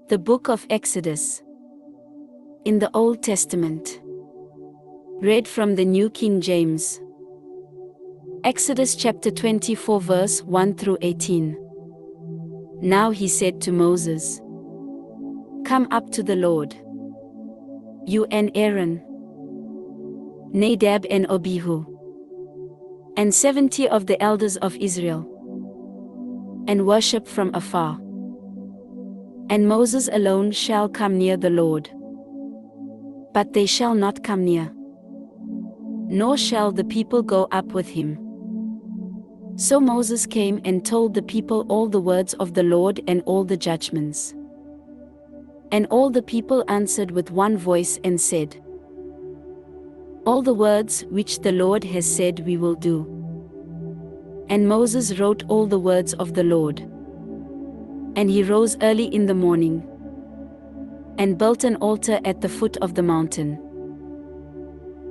The Book of Exodus. In the Old Testament. Read from the New King James. Exodus chapter 24 verse 1 through 18. Now he said to Moses, "Come up to the Lord, you and Aaron, Nadab and Abihu, and 70 of the elders of Israel, and worship from afar. And Moses alone shall come near the Lord. But they shall not come near, nor shall the people go up with him." So Moses came and told the people all the words of the Lord and all the judgments. And all the people answered with one voice and said, "All the words which the Lord has said we will do." And Moses wrote all the words of the Lord. And he rose early in the morning, and built an altar at the foot of the mountain,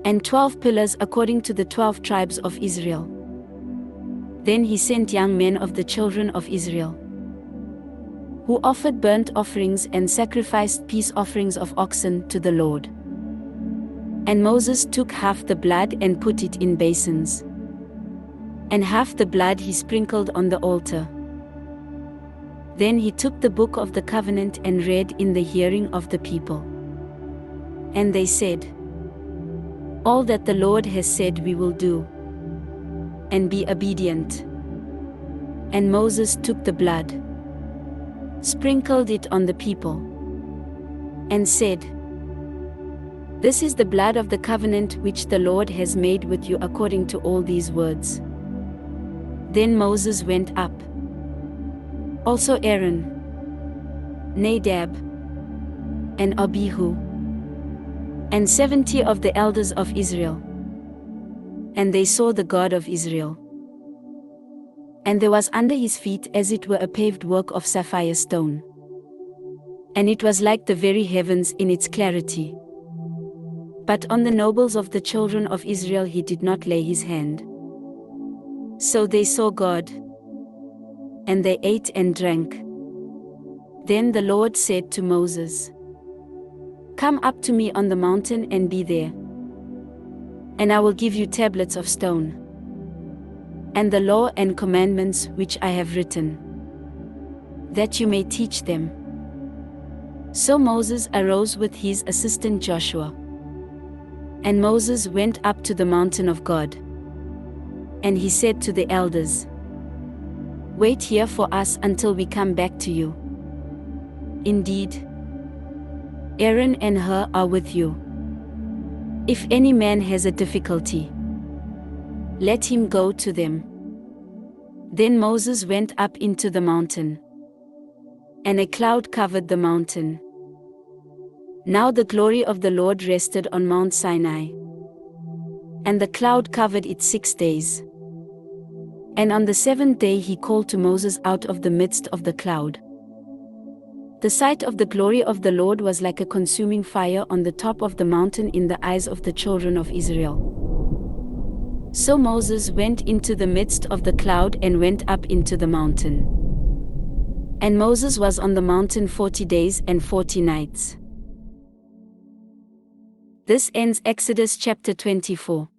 and 12 pillars according to the 12 tribes of Israel. Then he sent young men of the children of Israel, who offered burnt offerings and sacrificed peace offerings of oxen to the Lord. And Moses took half the blood and put it in basins, and half the blood he sprinkled on the altar. Then he took the book of the covenant and read in the hearing of the people. And they said, "All that the Lord has said we will do, and be obedient." And Moses took the blood, sprinkled it on the people, and said, "This is the blood of the covenant which the Lord has made with you according to all these words." Then Moses went up, also Aaron, Nadab, and Abihu, and 70 of the elders of Israel. And they saw the God of Israel. And there was under his feet as it were a paved work of sapphire stone. And it was like the very heavens in its clarity. But on the nobles of the children of Israel he did not lay his hand. So they saw God, and they ate and drank. Then the Lord said to Moses, "Come up to me on the mountain and be there. And I will give you tablets of stone, and the law and commandments which I have written, that you may teach them." So Moses arose with his assistant Joshua. And Moses went up to the mountain of God. And he said to the elders, "Wait here for us until we come back to you. Indeed, Aaron and Hur are with you. If any man has a difficulty, let him go to them." Then Moses went up into the mountain, and a cloud covered the mountain. Now the glory of the Lord rested on Mount Sinai, and the cloud covered it 6 days. And on the 7th day he called to Moses out of the midst of the cloud. The sight of the glory of the Lord was like a consuming fire on the top of the mountain in the eyes of the children of Israel. So Moses went into the midst of the cloud and went up into the mountain. And Moses was on the mountain 40 days and 40 nights. This ends Exodus chapter 24.